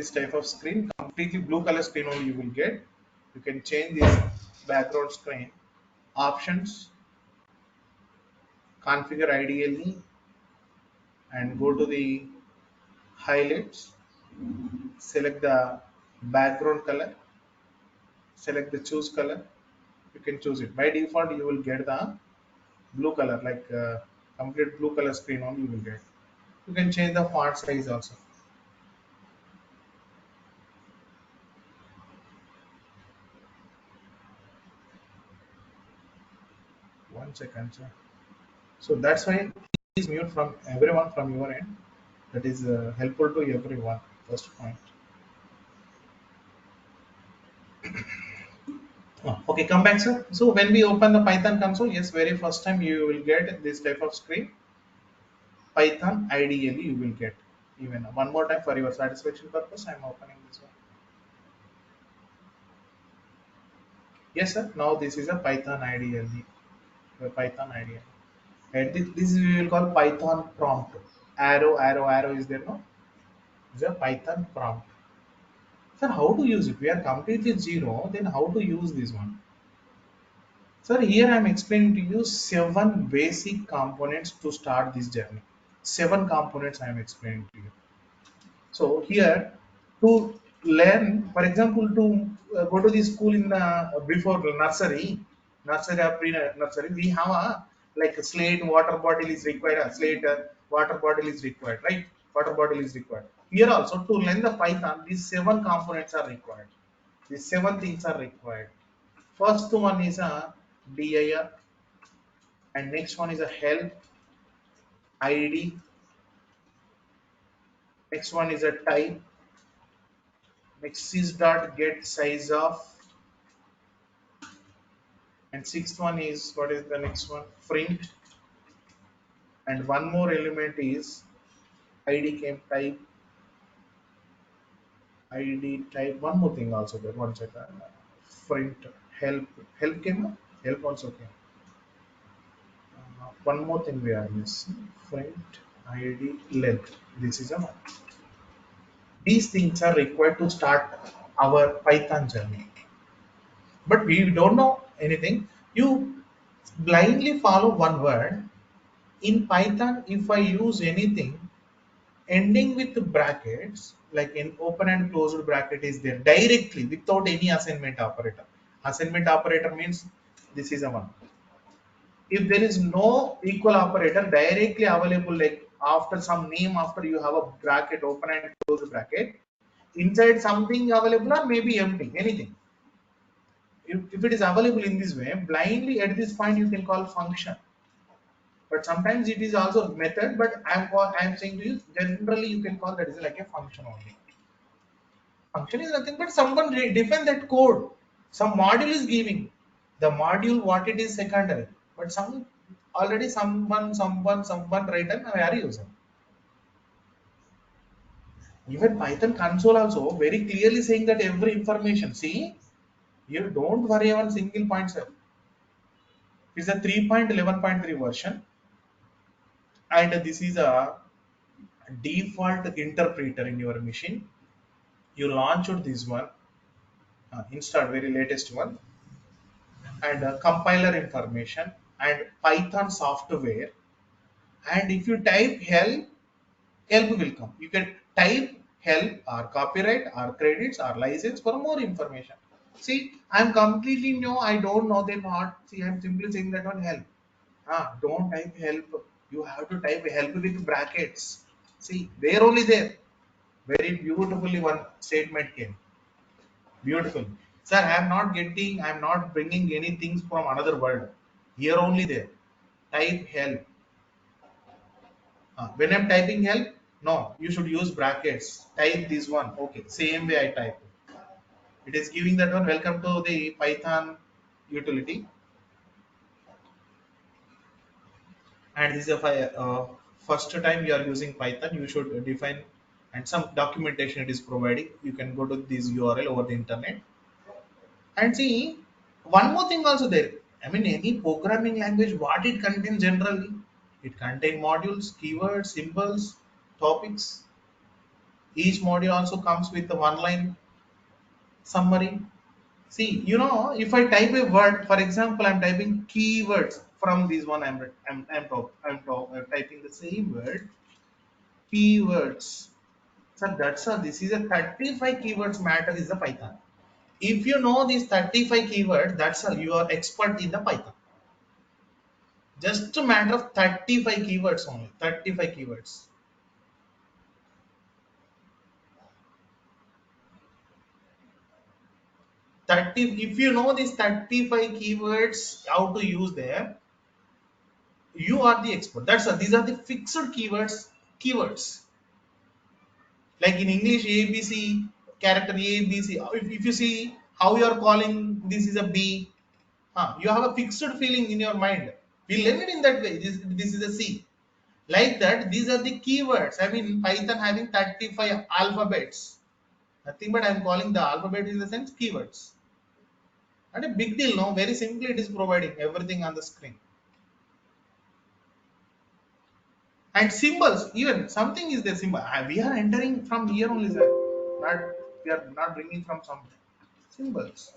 this type of screen, completely blue color screen only you will get. You can change this background screen options, configure ideally, and go to the highlights, select the background color, select the choose color. You can choose it. By default, you will get the blue color, like complete blue color screen only you will get. You can change the font size also. One second, sir. So that's why please mute from everyone from your end. That is helpful to everyone. First point. Okay, come back, sir. So when we open the Python console, yes, very first time you will get this type of screen. Python ideally you will get. Even one more time for your satisfaction purpose, I'm opening this one. Yes, sir. Now this is a Python ideally. Python ideally. And this we will call Python prompt. Arrow is there, no? It's a Python prompt. Sir, how to use it? We are completely zero. Then how to use this one? Sir, here I am explaining to you 7 basic components to start this journey. 7 components I am explaining to you. So here to learn, for example, to go to the school in before nursery or pre-nursery, we have a like a slate, water bottle is required, a slate, water bottle is required, right? Water bottle is required. Here also to learn the Python, these 7 components are required. These 7 things are required. First one is a dir, and next one is a help id, next one is a type, next is dot get size of, and sixth one is what is the next one, print, and one more element is id came type, id type, one more thing also there, one second, print help came up, help also came, one more thing we are missing, print id length, this is a one. These things are required to start our Python journey, but we don't know anything. You blindly follow one word in Python. If I use anything ending with brackets, like in open and closed bracket is there directly without any assignment operator. Assignment operator means this is a one. If there is no equal operator directly available, like after some name, after you have a bracket, open and closed bracket, inside something available or maybe empty, anything. If it is available in this way, blindly at this point you can call function. But sometimes it is also method, but I'm saying to you, generally you can call that is like a function only. Function is nothing but someone define that code. Some module is giving. The module what it is secondary. But some already someone written we are using. Even Python console also very clearly saying that every information. See, you don't worry on single point, sir. It's a 3.11.3 version, and this is a default interpreter in your machine. You launched this one, install very latest one, and compiler information and Python software. And if you type help will come. You can type help or copyright or credits or license for more information. See, I'm completely new. I don't know them what. See, I'm simply saying that one help. Don't type help. You have to type help with brackets. See, they're only there. Very beautifully one statement came. Beautiful. Sir, I'm not bringing any things from another world. Here only there. Type help. When I'm typing help, no, you should use brackets. Type this one. Okay, same way I type. It is giving that one. Welcome to the Python utility. And this is first time you are using Python, you should define, and some documentation it is providing. You can go to this URL over the internet. And see, one more thing also there. I mean, any programming language, what it contains generally, it contains modules, keywords, symbols, topics. Each module also comes with a one line summary. See, if I type a word, for example, I'm typing keywords from this one. I'm typing the same word, keywords. So that's all. This is a 35 keywords matter is the Python. If you know these 35 keywords, that's all. You are expert in the Python. Just a matter of 35 keywords only. 35 keywords. 30. If you know these 35 keywords, how to use them, you are the expert. That's all. These are the fixed keywords. Keywords. Like in English, A, B, C, character A, B, C. If you see how you are calling this is a B, you have a fixed feeling in your mind. We learn it in that way. This is a C. Like that, these are the keywords. I mean, Python having 35 alphabets. Nothing but I am calling the alphabet in the sense keywords. Not a big deal, no. Very simply, it is providing everything on the screen. And symbols, even something is there symbol. We are entering from here only, sir. Not we are not bringing from something. Symbols.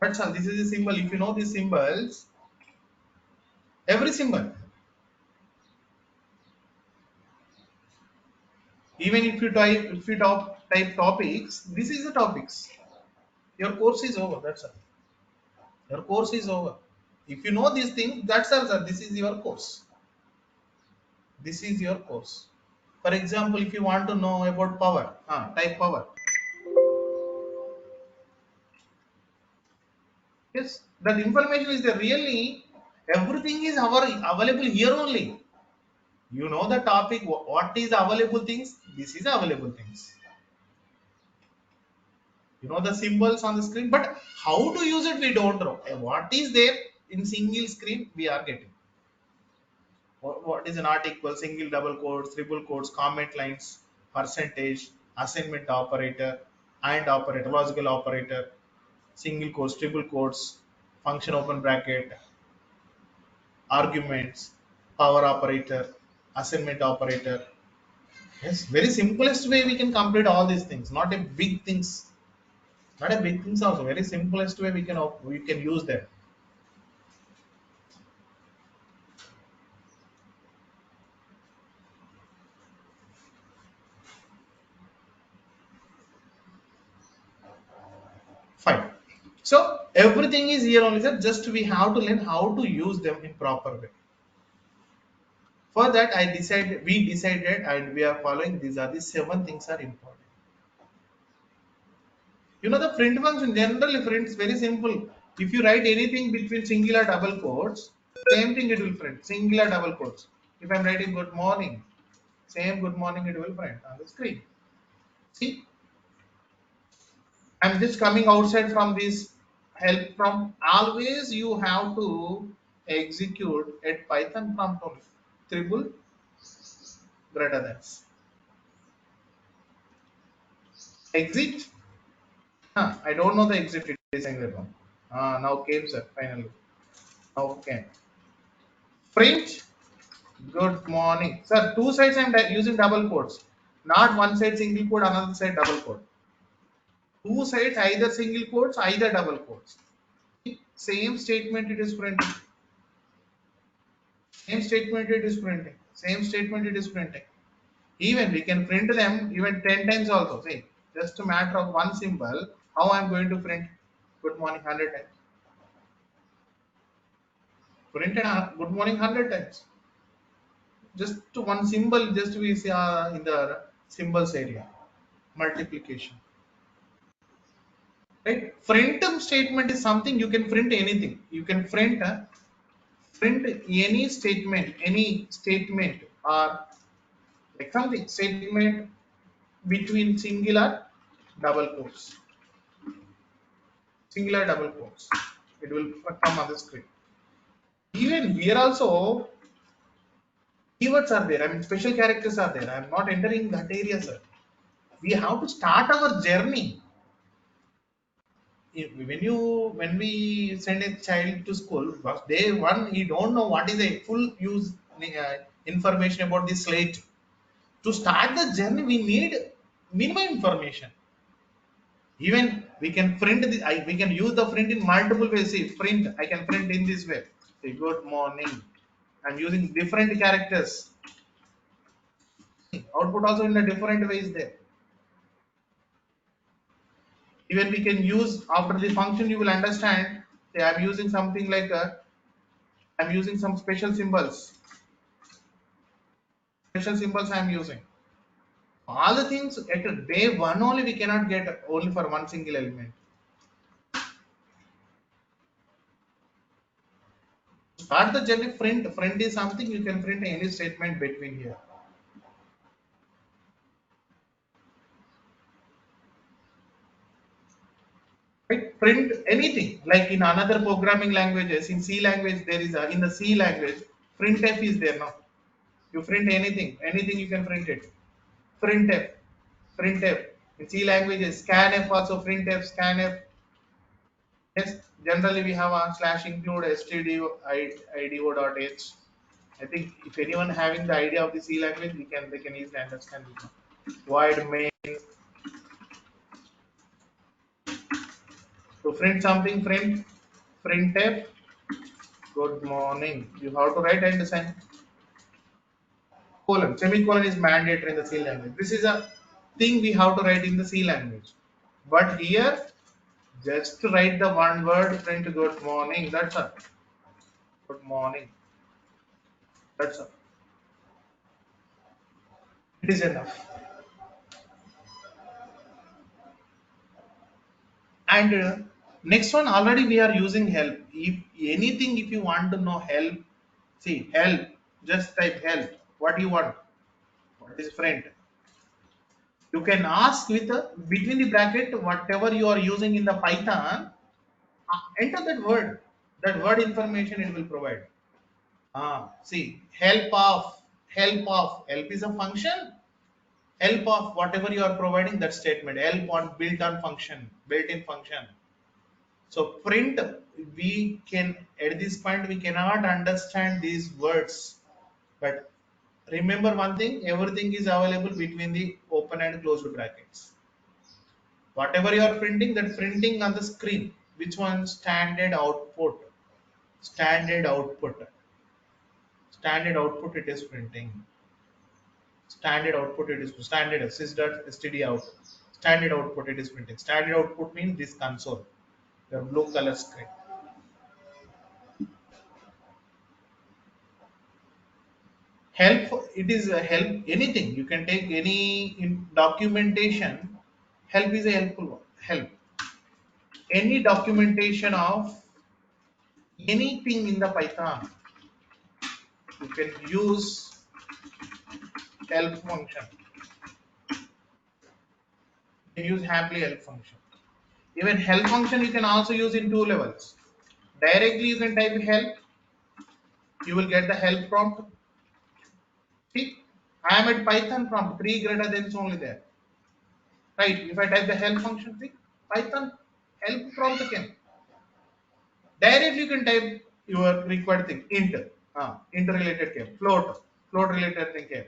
But sir, this is a symbol. If you know these symbols, every symbol, even if you type topics, this is the topics. Your course is over. That's all. Your course is over. If you know these things, that's all, sir. This is your course. This is your course. For example, if you want to know about power, type power. Yes, that information is there. Really, everything is available here only. You know the topic, what is available things? This is available things. You know the symbols on the screen, but how to use it, we don't know. What is there in single screen, we are getting. What is an article, single double quotes, triple quotes, comment lines, percentage, assignment operator, and operator, logical operator, single quotes, triple quotes, function open bracket, arguments, power operator, assignment operator. Yes, very simplest way we can complete all these things. Not a big things. Not a big things also. Very simplest way we can use that. Fine. So everything is here only, sir. Just we have to learn how to use them in proper way. For that, we decided, and we are following. These are the seven things are important. The print function, generally print is very simple. If you write anything between singular double quotes, same thing it will print. Singular double quotes. If I'm writing good morning, same good morning it will print on the screen. See, I'm just coming outside from this help from. Always you have to execute at Python prompt only. Triple greater than. Exit. I don't know the exit. It is saying that one. Now came, sir, finally. Okay. Print. Good morning. Sir, two sides I'm using double quotes. Not one side single quote, another side double quote. Two sides either single quotes, either double quotes. Same statement it is printing. Same statement it is printing. Same statement it is printing. Even we can print them even 10 times also. See, just a matter of one symbol, how I'm going to print good morning 100 times. Printed good morning 100 times. Just one symbol, just we see in the symbols area. Multiplication. Right? Print statement is something you can print anything. You can print any statement or like something statement between double quotes, singular double quotes. It will come on the screen. Even here also keywords are there. I mean special characters are there. I am not entering that area, sir. We have to start our journey. When we send a child to school, first day one he don't know what is a full use information about the slate. To start the journey, we need minimum information. Even we can print we can use the print in multiple ways. See, print, I can print in this way. Say, good morning. I'm using different characters. Output also in a different ways there. Even we can use after the function, you will understand. Say, I'm using something like I'm using some special symbols. Special symbols I'm using. All the things at day one only we cannot get only for one single element. Start the journey, print. Print is something you can print any statement between here. Right? Print anything. Like in another programming languages, in C language, there is a, in the C language, printf is there now. You print anything you can print it. Printf, printf. In C languages, scanf also printf, scanf. Yes, generally we have a slash include stdio.h. I think if anyone having the idea of the C language, they can easily understand this one. Void main to print something, printf. Good morning. You have to write and sign colon. Semicolon is mandatory in the C language. This is a thing we have to write in the C language. But here, just to write the one word, print good morning. That's all. Good morning. That's all. It is enough. And next one, already we are using help. If anything, if you want to know help, see help. Just type help. What do you want? What is friend? You can ask with between the bracket whatever you are using in the Python. Enter that word. That word information it will provide. See help is a function. Help of whatever you are providing that statement. Help on built-on function, built-in function. So print, we can at this point we cannot understand these words, but remember one thing: everything is available between the open and closed brackets. Whatever you are printing, that printing on the screen. Which one? Standard output. Standard output. Standard output. It is printing. Standard output. It is standard sys.std out. Standard output. It is printing. Standard output means this console. Your blue color screen. Help, it is a help anything you can take any in documentation. Help is a helpful one. Help any documentation of anything in the Python, you can use help function. You can use happily help function. Even help function you can also use in two levels. Directly you can type help, you will get the help prompt. See, I am at Python prompt 3 greater than is only there, right? If I type the help function, see, Python help prompt came. Directly you can type your required thing, int related care, float related thing care.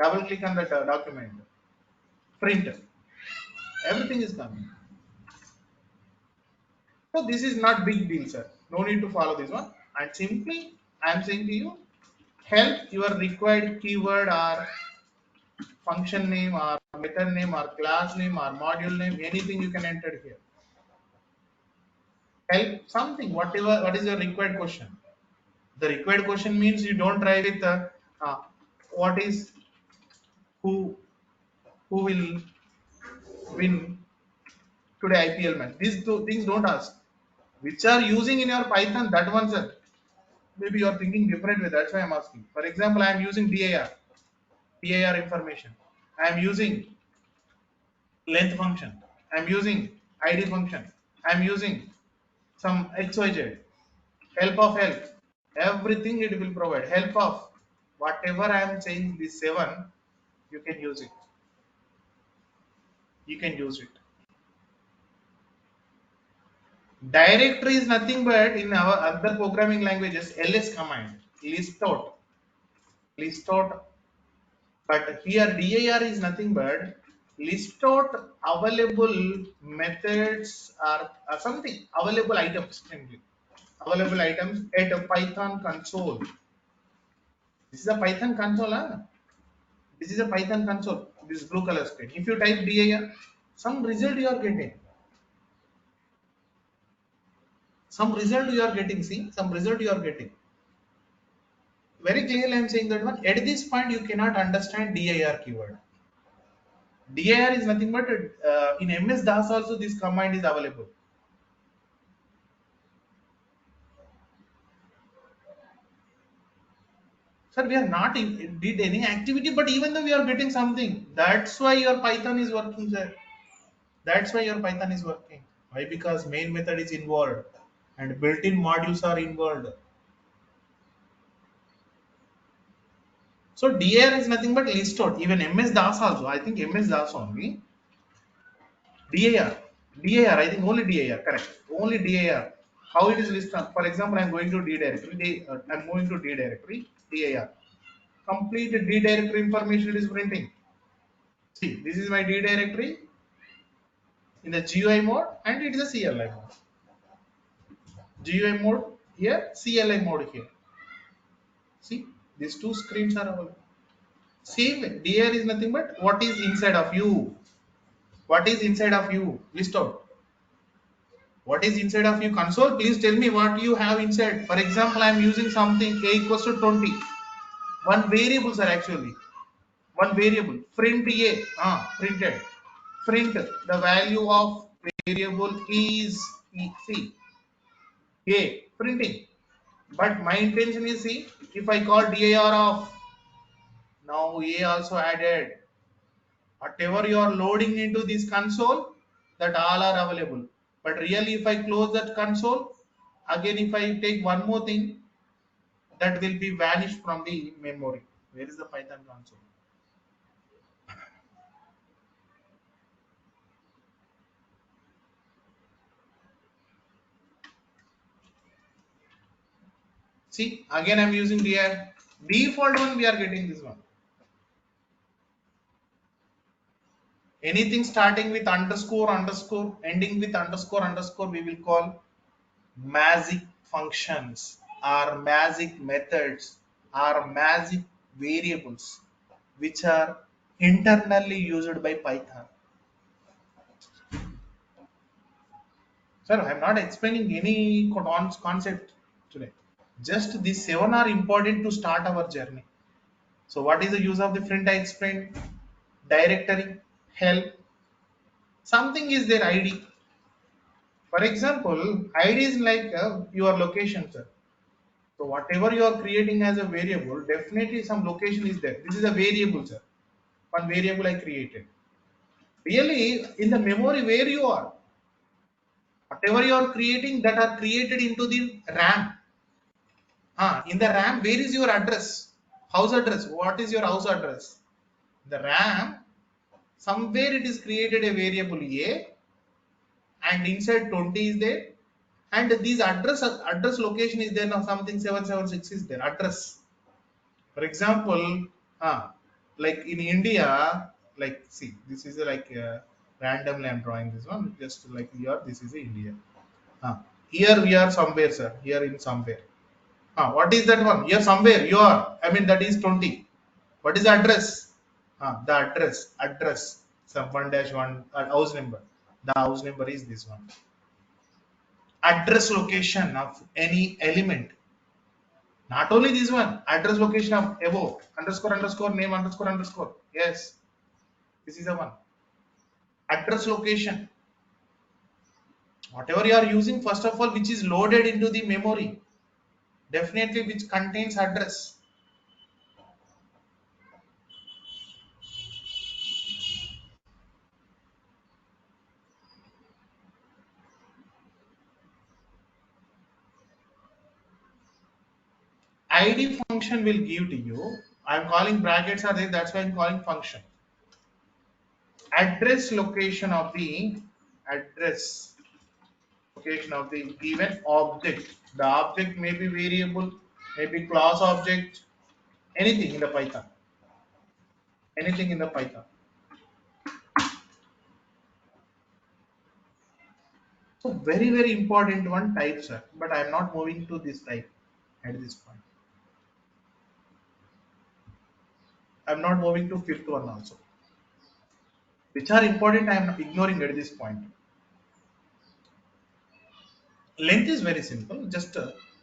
Double click on that document, print, everything is coming. So this is not big deal, sir. No need to follow this one. And simply, I am saying to you, help your required keyword or function name or method name or class name or module name, anything you can enter here. Help something, whatever, what is your required question? The required question means you don't try with uh, what is who who will win today IPL match. These two things don't ask. Which are using in your Python, that one, sir. Maybe you are thinking different way. That's why I'm asking. For example, I am using dir information. I am using length function. I am using id function. I am using some XYZ. Help of help. Everything it will provide. Help of whatever I am saying, this seven, you can use it. You can use it. Directory is nothing but in our other programming languages, ls command, list out, But here DIR is nothing but list out available methods or something available items simply. Available items at a Python console. This is a Python console. Huh? This is a Python console. This blue color screen. If you type DIR, some result you are getting. Some result you are getting. See, some result you are getting. Very clearly, I am saying that one. At this point, you cannot understand DIR keyword. DIR is nothing but in MS DOS also this command is available. Sir, we are not did any activity, but even though we are getting something, that's why your Python is working, sir. That's why your Python is working. Why? Because main method is involved and built-in modules are involved. So DIR is nothing but list out. Even MS DOS also. I think MS DOS only. DIR. DIR. I think only DIR. Correct. Only DIR. How it is listed? For example, I'm going to D directory. I'm going to D directory. DIR. Complete D directory information is printing. See, this is my D directory in the GUI mode and it is a CLI mode. GUI mode here, CLI mode here. See, these two screens are available. Same DR is nothing but what is inside of you. What is inside of you? List out. What is inside of you console? Please tell me what you have inside. For example, I am using something a equals to 20. One variables are actually one variable. Print a printed. Print the value of variable is C. A printing. But my intention is see if I call dir of now A also added whatever you are loading into this console that all are available. But really if I close that console again if I take one more thing that will be vanished from the memory. Where is the Python console? See again I'm using dir. Default one we are getting this one. Anything starting with underscore underscore ending with underscore underscore we will call magic functions or magic methods or magic variables which are internally used by Python. Sir, I am not explaining any concept today. Just these seven are important to start our journey. So, what is the use of the print? I explained directory, help, something is their ID. For example, ID is like your location, sir. So whatever you are creating as a variable, definitely some location is there. This is a variable, sir. One variable I created. Really, in the memory where you are, whatever you are creating that are created into the RAM. In the RAM, where is your address? House address. What is your house address? The RAM, somewhere it is created a variable A and inside 20 is there. And this address location is there now something 776 is there address. For example, like in India, like see, this is like randomly I'm drawing this one, just like here, this is India. Here we are somewhere, sir. Here in somewhere. What is that one? Here somewhere you are. I mean that is 20. What is the address? The address. Some 1-1 house number. The house number is this one. Address location of any element. Not only this one, address location of above underscore underscore name underscore underscore. Yes, this is the one. Address location. Whatever you are using, first of all, which is loaded into the memory, definitely which contains address. ID function will give to you. I'm calling brackets are there, that's why I'm calling function. Address location of the address location of the given object. The object may be variable, maybe class object, anything in the Python. Anything in the Python. So very, very important one type, sir. But I am not moving to this type at this point. I am not moving to fifth one also. Which are important, I am ignoring at this point. Length is very simple. Just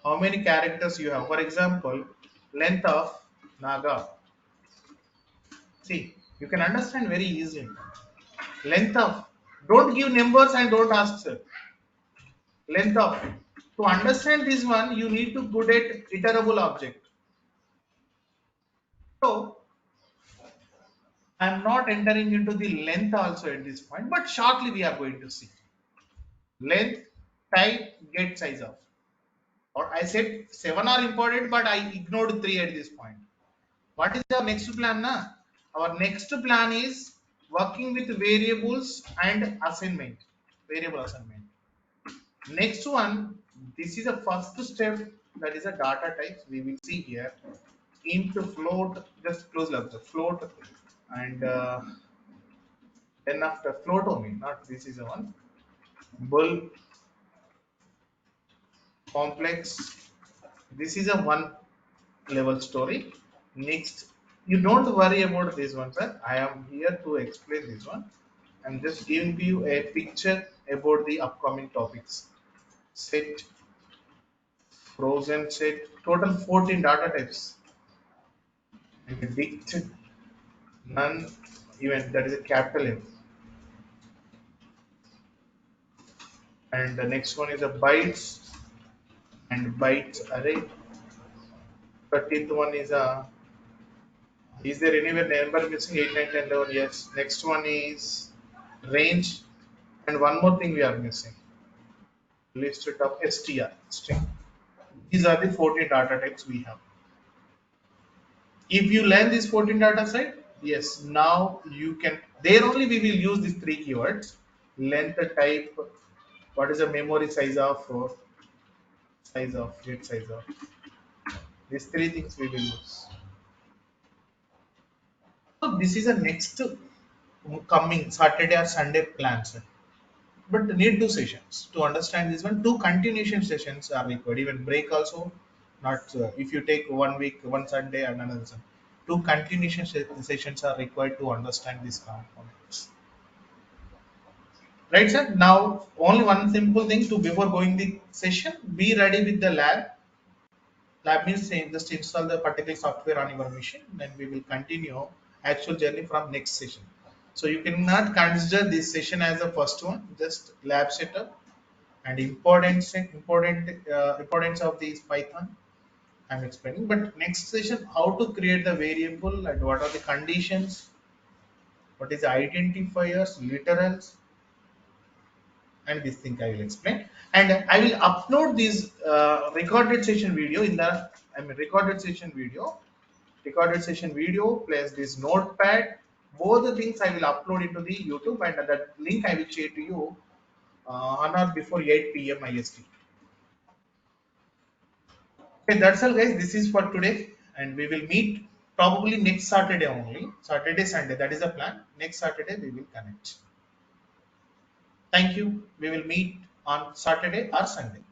how many characters you have. For example, length of Naga. See, you can understand very easily. Length of. Don't give numbers and don't ask, sir. Length of. To understand this one, you need to put it iterable object. So I am not entering into the length also at this point, but shortly we are going to see. Length, type, get size of. Or I said seven are important, but I ignored three at this point. What is our next plan? Na? Our next plan is working with variables and assignment. Variable assignment. Next one, this is the first step, that is a data types. We will see here. Int, float, just close up the float, and then after float only, not this is the one. Bull, complex. This is a one level story. Next, you don't worry about this one, sir. I am here to explain this one. I'm just giving you a picture about the upcoming topics. Set, frozen set, total 14 data types. And dict, none, event, that is a capital M. And the next one is a bytes and bytes array. 13th one is there anywhere number missing 8, 9, 10, 11? Yes. Next one is range, and one more thing we are missing. List it of str string. These are the 14 data types we have. If you learn this 14 data set, yes, now you can. There only we will use these three keywords: length, type, what is the memory size of, get size of. These three things we will use. So this is a next coming Saturday or Sunday plans. But need two sessions to understand this one. Two continuation sessions are required. Even break also, not if you take 1 week, one Sunday and another Sunday. Two continuation sessions are required to understand these components. Right, sir? Now, only one simple thing to before going the session, be ready with the lab. Lab means just install the particular software on your machine, then we will continue actual journey from next session. So you cannot consider this session as the first one, just lab setup and importance of these Python I'm explaining. But next session, how to create the variable and what are the conditions, what is the identifiers, literals, and this thing I will explain. And I will upload this recorded session video in the recorded session video plus this notepad. Both the things I will upload into the YouTube, and that link I will share to you on or before 8 p.m. IST. Okay, that's all, guys. This is for today, and we will meet probably next Saturday only. Saturday, Sunday. That is the plan. Next Saturday we will connect. Thank you. We will meet on Saturday or Sunday.